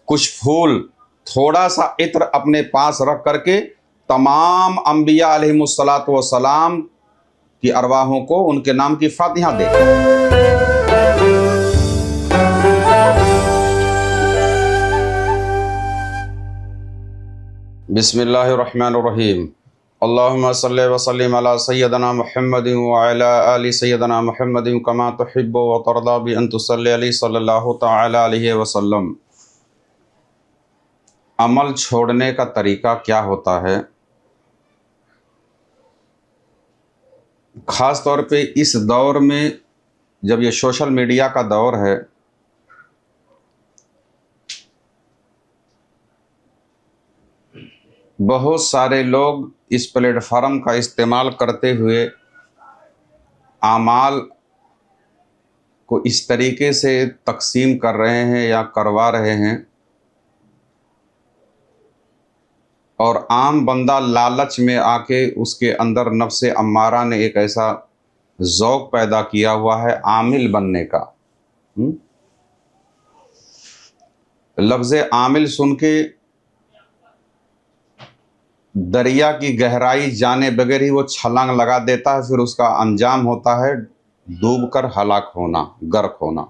कुछ फूल, थोड़ा सा इत्र अपने पास रख करके तमाम अंबिया अलैहिमुस्सलातु वस्सलाम की अरवाहों को उनके नाम की फातिहा दे। बिस्मिल्लाहिर्रहमानिर्रहीम। अल्लाहुम्मा सल्लि व सल्लिम अला सय्यदना मुहम्मदिन व अला आलि सय्यदना मुहम्मदिन कमा तुहिब्बु व तर्दा बि अन तुसल्लि अलैहि सल्लल्लाहु तआला अलैहि वसल्लम। अमल छोड़ने का तरीका क्या होता है? ख़ास तौर पे इस दौर में जब ये सोशल मीडिया का दौर है, बहुत सारे लोग इस प्लेटफार्म का इस्तेमाल करते हुए आमाल को इस तरीके से तकसीम कर रहे हैं या करवा रहे हैं, और आम बंदा लालच में आके उसके अंदर नफ्से अम्मारा ने एक ऐसा ज़ौक़ पैदा किया हुआ है आमिल बनने का। लफ्ज़ आमिल सुन के दरिया की गहराई जाने बगैर ही वो छलांग लगा देता है, फिर उसका अंजाम होता है डूबकर हलाक होना, गर्क होना।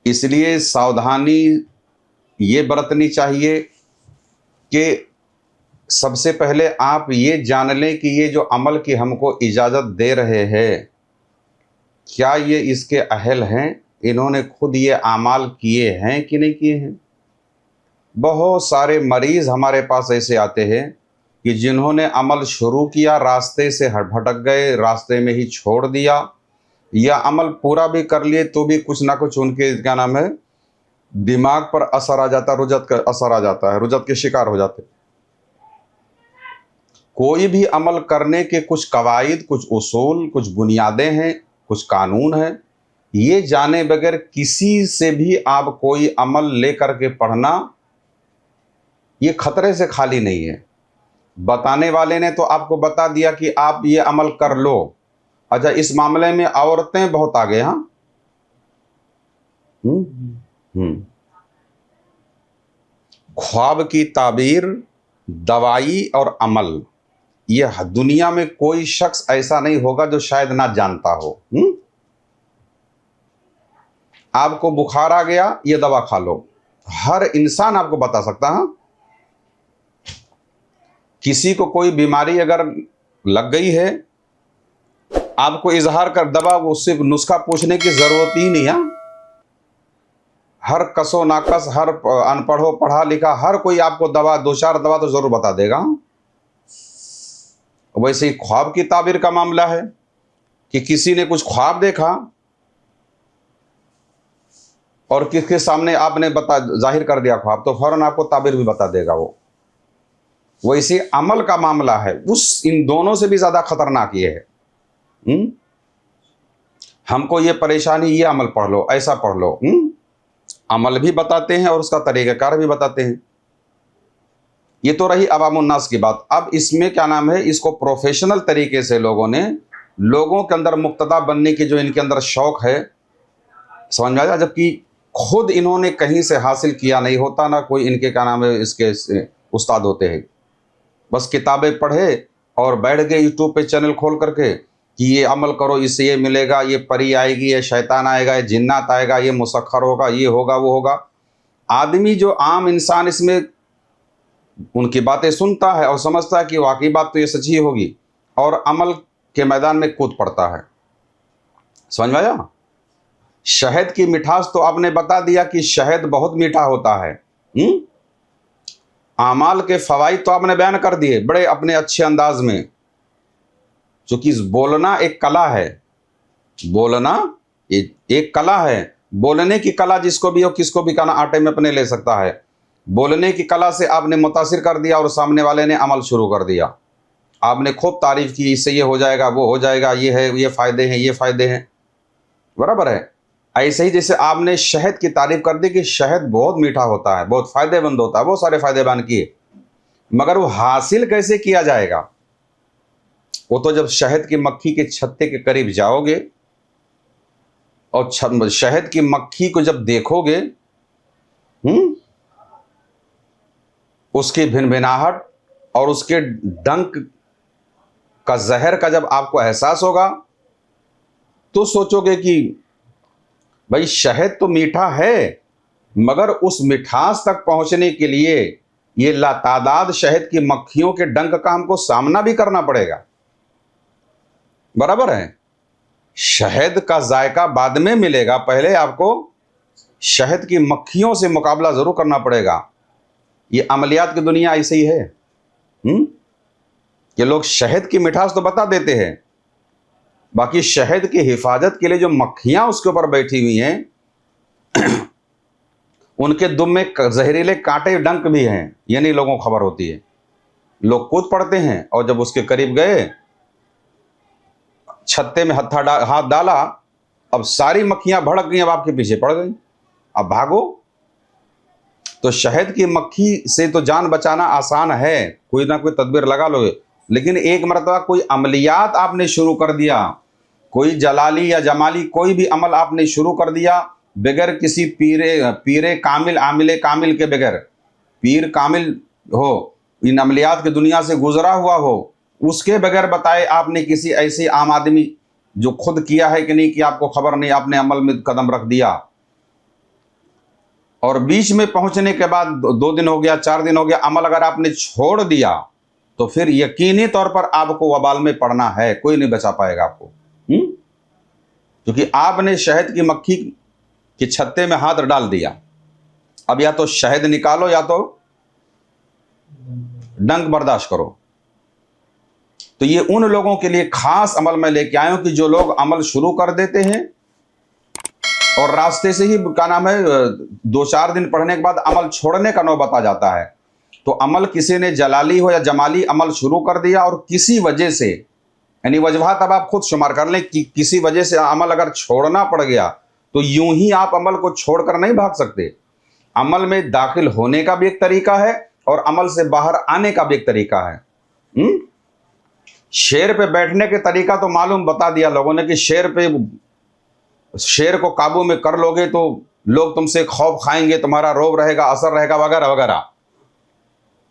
इसलिए सावधानी ये बरतनी चाहिए कि सबसे पहले आप ये जान लें कि ये जो अमल की हमको इजाज़त दे रहे हैं, क्या ये इसके अहल हैं, इन्होंने खुद ये आमाल किए हैं कि नहीं किए हैं। बहुत सारे मरीज़ हमारे पास ऐसे आते हैं कि जिन्होंने अमल शुरू किया, रास्ते से भटक गए, रास्ते में ही छोड़ दिया, या अमल पूरा भी कर लिए तो भी कुछ ना कुछ उनके क्या नाम है दिमाग पर असर आ जाता है, रुजत का असर आ जाता है, रुजत के शिकार हो जाते। कोई भी अमल करने के कुछ कवायद, कुछ उसूल, कुछ बुनियादें हैं, कुछ कानून हैं। ये जाने बगैर किसी से भी आप कोई अमल लेकर के पढ़ना ये खतरे से खाली नहीं है। बताने वाले ने तो आपको बता दिया कि आप ये अमल कर लो। अच्छा, इस मामले में औरतें बहुत आगे। हाँ, ख्वाब की ताबीर, दवाई और अमल, ये दुनिया में कोई शख्स ऐसा नहीं होगा जो शायद ना जानता हो। आपको बुखार आ गया, ये दवा खा लो, हर इंसान आपको बता सकता है। किसी को कोई बीमारी अगर लग गई है, आपको इजहार कर दवा, उससे नुस्खा पूछने की जरूरत ही नहीं है। हर कसो नाकस, हर अनपढ़ो पढ़ा लिखा, हर कोई आपको दवा, दो चार दवा तो जरूर बता देगा। वैसे ही ख्वाब की ताबीर का मामला है कि किसी ने कुछ ख्वाब देखा और किसके सामने आपने जाहिर कर दिया ख्वाब, तो फौरन आपको ताबीर भी बता देगा वो। वैसे अमल का मामला है, इन दोनों से भी ज्यादा खतरनाक ये है। हमको ये परेशानी, ये अमल पढ़ लो, ऐसा पढ़ लो। अमल भी बताते हैं और उसका तरीक़ाकार भी बताते हैं। ये तो रही अवामुन्नास की बात। अब इसमें क्या नाम है, इसको प्रोफेशनल तरीके से लोगों ने, लोगों के अंदर मुक्तदा बनने की जो इनके अंदर शौक है, समझ में आया, जबकि खुद इन्होंने कहीं से हासिल किया नहीं होता, ना कोई इनके क्या नाम है इसके उस्ताद होते हैं। बस किताबें पढ़े और बैठ गए यूट्यूब पे चैनल खोल करके कि ये अमल करो, इससे ये मिलेगा, ये परी आएगी, ये शैतान आएगा, ये जिन्नात आएगा, ये मुसख्खर होगा, ये होगा, वो होगा। आदमी, जो आम इंसान, इसमें उनकी बातें सुनता है और समझता है कि वाकई बात तो ये सच्ची होगी, और अमल के मैदान में कूद पड़ता है। समझ में आया। शहद की मिठास तो आपने बता दिया कि शहद बहुत मीठा होता है। आमाल के फवाइद तो आपने बयान कर दिए बड़े अपने अच्छे अंदाज में। चूंकि बोलना एक कला है, बोलना एक कला है। बोलने की कला जिसको भी हो, किसको भी कहना आटे में अपने ले सकता है। बोलने की कला से आपने मुतासिर कर दिया और सामने वाले ने अमल शुरू कर दिया। आपने खूब तारीफ की, इससे ये हो जाएगा, वो हो जाएगा, ये है, ये फायदे हैं, ये फायदे हैं, बराबर है। ऐसे ही जैसे आपने शहद की तारीफ कर दी कि शहद बहुत मीठा होता है, बहुत फायदेमंद होता है, बहुत सारे फायदे बयान किए, मगर वो हासिल कैसे किया जाएगा? वो तो जब शहद की मक्खी के छत्ते के करीब जाओगे اور शहद की मक्खी को जब देखोगे, उसकी भिनभिनाहट और उसके डंक का जहर का जब आपको एहसास होगा तो सोचोगे कि भाई शहद तो मीठा है, मगर उस मिठास तक पहुंचने के लिए ये लातादाद शहद की मक्खियों के डंक का हमको सामना भी करना पड़ेगा। बराबर है। शहद का जायका बाद में मिलेगा, पहले आपको शहद की मक्खियों से मुकाबला जरूर करना पड़ेगा। ये अमलियात की दुनिया ऐसे ही है। ये लोग शहद की मिठास तो बता देते हैं, बाकी शहद की हिफाजत के लिए जो मक्खियां उसके ऊपर बैठी हुई हैं उनके दुम में जहरीले कांटे डंक भी हैं, ये नहीं लोगों को खबर होती है। लोग कूद पड़ते हैं और जब उसके करीब गए, छत्ते में हाथ डाला, अब सारी मक्खियां भड़क गई, अब आपके पीछे पड़ गई, अब भागो। तो शहद की मक्खी से तो जान बचाना आसान है, कोई ना कोई तदबीर लगा लोगे, लेकिन एक मरतबा कोई अमलियात आपने शुरू कर दिया, कोई जलाली या जमाली कोई भी अमल आपने शुरू कर दिया बगैर किसी पीरे कामिल आमिले कामिल के बगैर, पीर कामिल हो, इन अमलियात की दुनिया से गुजरा हुआ हो, उसके बगैर बताए आपने किसी ऐसे आम आदमी जो खुद किया है कि नहीं कि आपको खबर नहीं, आपने अमल में कदम रख दिया और बीच में पहुंचने के बाद 2 दिन हो गया, 4 दिन हो गया, अमल अगर आपने छोड़ दिया तो फिर यकीनी तौर पर आपको वबाल में पड़ना है, कोई नहीं बचा पाएगा आपको। क्योंकि आपने शहद की मक्खी के छत्ते में हाथ डाल दिया। अब या तो शहद निकालो या तो डंक बर्दाश्त करो। तो ये उन लोगों के लिए खास अमल मैं लेके आया हूं कि जो लोग अमल शुरू कर देते हैं और रास्ते से ही क्या नाम है 2-4 दिन पढ़ने के बाद अमल छोड़ने का नौबत आ जाता है। तो अमल किसी ने जलाली हो या जमाली अमल शुरू कर दिया और किसी वजह से, यानी वजह तब आप खुद शुमार कर लें कि किसी वजह से अमल अगर छोड़ना पड़ गया तो यूं ही आप अमल को छोड़कर नहीं भाग सकते। अमल में दाखिल होने का भी एक तरीका है और अमल से बाहर आने का भी एक तरीका है। शेर पे बैठने के तरीका तो मालूम बता दिया लोगों ने कि शेर को काबू में कर लोगे तो लोग तुमसे खौफ खाएंगे, तुम्हारा रोब रहेगा, असर रहेगा, वगैरह वगैरह।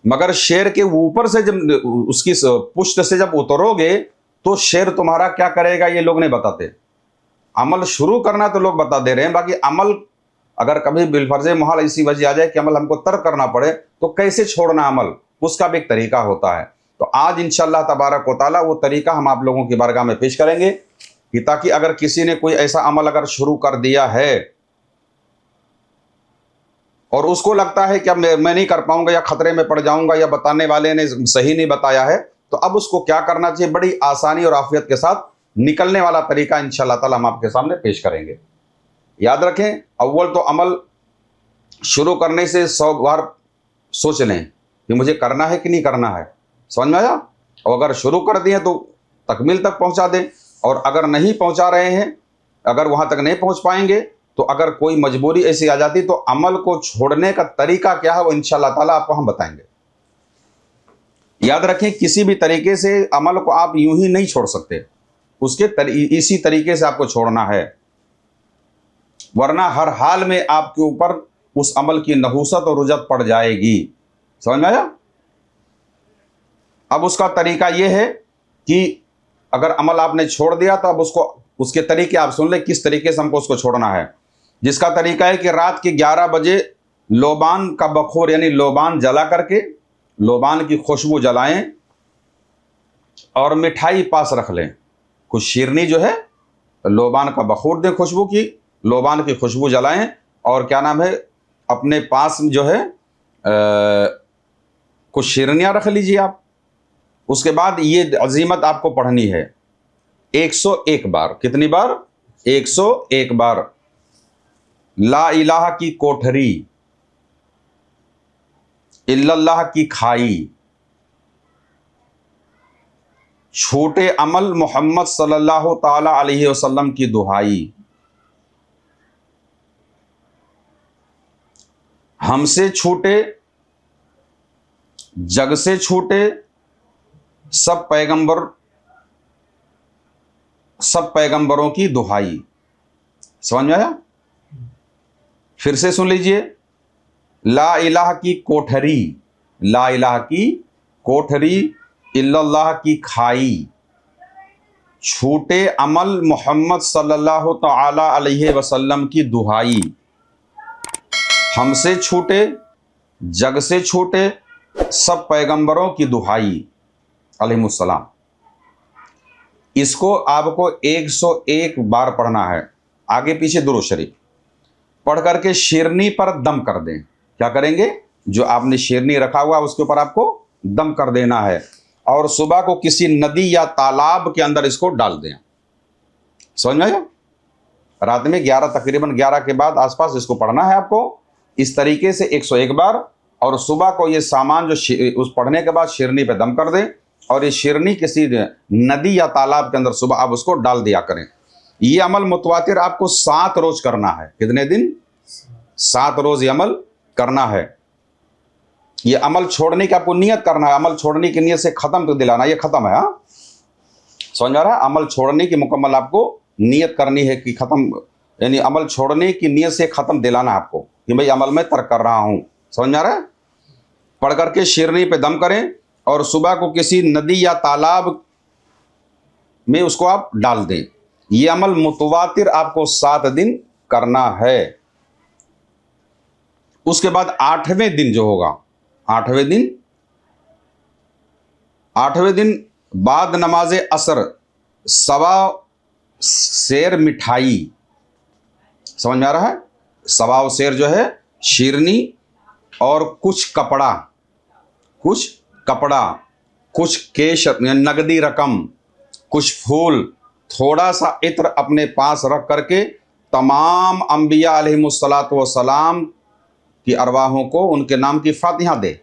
मगर शेर के ऊपर से जब उसकी पुष्ट से जब उतरोगे तो शेर तुम्हारा क्या करेगा ये लोग नहीं बताते। अमल शुरू करना तो लोग बता दे रहे हैं, बाकी अमल अगर कभी बिलफर्जे मुहाल ऐसी वजह आ जाए कि अमल हमको तर्क करना पड़े तो कैसे छोड़ना अमल, उसका भी एक तरीका होता है। तो आज इंशाअल्लाह तबारक व तआला वो तरीका हम आप लोगों की बारगाह में पेश करेंगे कि ताकि अगर किसी ने कोई ऐसा अमल अगर शुरू कर दिया है और उसको लगता है कि अब मैं नहीं कर पाऊंगा या खतरे में पड़ जाऊंगा या बताने वाले ने सही नहीं बताया है, तो अब उसको क्या करना चाहिए, बड़ी आसानी और आफियत के साथ निकलने वाला तरीका इंशाअल्लाह ताला हम आपके सामने पेश करेंगे। याद रखें, अव्वल तो अमल शुरू करने से 100 बार सोच लें कि मुझे करना है कि नहीं करना है, समझ में आया। और अगर शुरू कर दिए तो तकमील तक पहुंचा दें, और अगर नहीं पहुंचा रहे हैं, अगर वहां तक नहीं पहुंच पाएंगे तो अगर कोई मजबूरी ऐसी आ जाती तो अमल को छोड़ने का तरीका क्या है वो इंशाअल्लाह ताला आपको हम बताएंगे। याद रखें, किसी भी तरीके से अमल को आप यूं ही नहीं छोड़ सकते, उसके इसी तरीके से आपको छोड़ना है, वरना हर हाल में आपके ऊपर उस अमल की नहूसत और रुजत पड़ जाएगी। समझ में आया। अब उसका तरीका यह है कि अगर अमल आपने छोड़ दिया तो अब उसके तरीके आप सुन ले किस तरीके से हमको उसको छोड़ना है। जिसका तरीका है कि रात के 11 बजे लोबान का बखोर यानी लोबान जला करके लोबान की खुशबू जलाएं और मिठाई पास रख लें। कुछ शीरनी जो है लोबान का बखोर दें, खुशबू की, लोबान की खुशबू जलाएं और क्या नाम है अपने पास जो है कुछ शीरनियाँ रख लीजिए आप। उसके बाद ये अजीमत आपको पढ़नी है 101 बार। कितनी बार? 101 बार। ला इलाहा की कोठरी, इल्लल्लाह की खाई, छोटे अमल मोहम्मद सल्लल्लाहु ताला अलैहि वसल्लम की दुहाई, हमसे छूटे, जग से छूटे, सब पैगंबरों की दुहाई, समझ में आया? फिर से सुन लीजिए, ला इलाह की कोठरी, ला इलाह की कोठरी, इल्लल्लाह की खाई, छूटे अमल मोहम्मद सल्लल्लाहु तआला अलैहि वसल्लम की दुहाई, हमसे छूटे, जग से छूटे, सब पैगंबरों की दुहाई अलैहिमुस्सलाम। इसको आपको 101 बार पढ़ना है, आगे पीछे दुरूद शरीफ पढ़ करके शेरनी पर दम कर दें। क्या करेंगे? जो आपने शेरनी रखा हुआ उसके ऊपर आपको दम कर देना है, और सुबह को किसी नदी या तालाब के अंदर इसको डाल दें। समझ में आया? रात में 11 तकरीबन 11 के बाद आसपास इसको पढ़ना है आपको इस तरीके से 101 बार, और सुबह को ये सामान जो उस पढ़ने के बाद शेरनी पे दम कर दें, और ये शेरनी किसी नदी या तालाब के अंदर सुबह आप उसको डाल दिया करें। ये अमल मुतवातिर आपको 7 रोज करना है। कितने दिन? 7 रोज ये अमल करना है। ये अमल छोड़ने की आपको नियत करना है। अमल छोड़ने की नियत से खत्म तो दिलाना, ये खत्म है। हाँ, समझ में आ रहा है? अमल छोड़ने की मुकम्मल आपको नियत करनी है कि खत्म, यानी अमल छोड़ने की नियत से खत्म दिलाना आपको कि भाई अमल में तर्क कर रहा हूं। समझ में आ रहा है? पढ़ करके शेरनी पे दम करें, और सुबह को किसी नदी या तालाब में उसको आप डाल दें। ये अमल मुतवातिर आपको 7 दिन करना है। उसके बाद 8वें दिन जो होगा, 8वें दिन बाद नमाज असर सवा शेर मिठाई। समझ में आ रहा है? सवा शेर जो है शेरनी, और कुछ कपड़ा, कुछ कैश नगदी रकम, कुछ फूल, थोड़ा सा इत्र अपने पास रख करके तमाम अंबिया अलैहिमुस्सलातु वस्सलाम की अरवाहों को उनके नाम की फातिहा दे।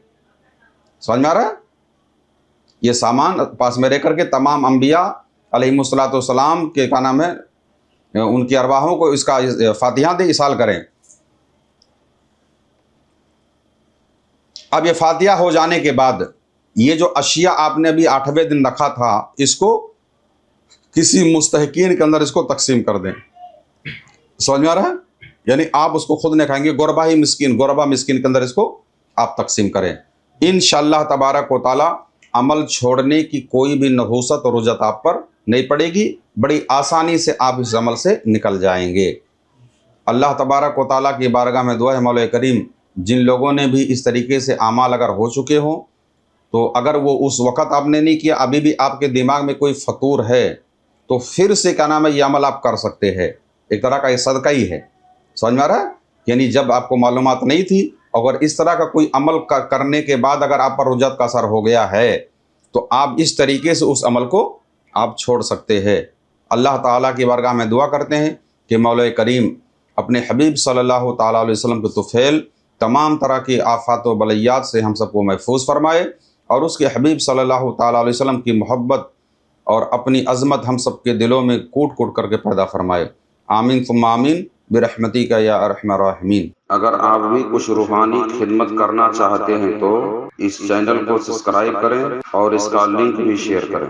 समझ में आ रहा है? ये सामान पास में रह करके तमाम अंबिया अलैहिमुस्सलातु वस्सलाम के क्या नाम है, उनकी अरवाहों को इसका फातिहा दे, इसाल करें। अब ये फातिहा हो जाने के बाद ये जो अशिया आपने अभी 8वें दिन रखा था, इसको किसी मुस्तहिकीन के अंदर इसको तकसीम कर दें। समझ में आ रहा है? यानी आप उसको खुद नहीं खाएंगे, गुरबा मिस्कीन के अंदर इसको आप तकसीम करें। इंशाअल्लाह तबारक व तआला अमल छोड़ने की कोई भी नहुसत और रुजत आप पर नहीं पड़ेगी। बड़ी आसानी से आप इस अमल से निकल जाएंगे। अल्लाह तबारक व तआला की बारगाह में दुआ है, मौला करीम जिन लोगों ने भी इस तरीके से आमाल अगर हो चुके हों, तो अगर वो उस वक़्त आपने नहीं किया, अभी भी आपके दिमाग में कोई फतूर है, तो फिर से क्या नाम है, ये अमल आप कर सकते हैं। एक तरह का ये सदका ही है। समझ में आ रहा है? यानी जब आपको मालूमात नहीं थी, अगर इस तरह का कोई अमल करने के बाद अगर आप पर रुजत का असर हो गया है, तो आप इस तरीके से उस अमल को आप छोड़ सकते हैं। अल्लाह ताला की बारगाह में दुआ करते हैं कि मौला करीम अपने हबीब सल्लल्लाहु ताला अलैहि वसल्लम के तुफ़ैल तमाम तरह की आफात व बलैयात से हम सबको महफूज फरमाए, और उसके हबीब सल्लल्लाहु ताला अलैहि वसल्लम की मोहब्बत और अपनी अज़मत हम सब के दिलों में कूट कूट करके पैदा फरमाए। आमीन सुम्मा आमीन बिरहमतिका या अरहमर राहिमीन। अगर आप भी कुछ रूहानी खिदमत करना चाहते हैं तो इस चैनल को सब्सक्राइब करें और इसका लिंक भी शेयर करें।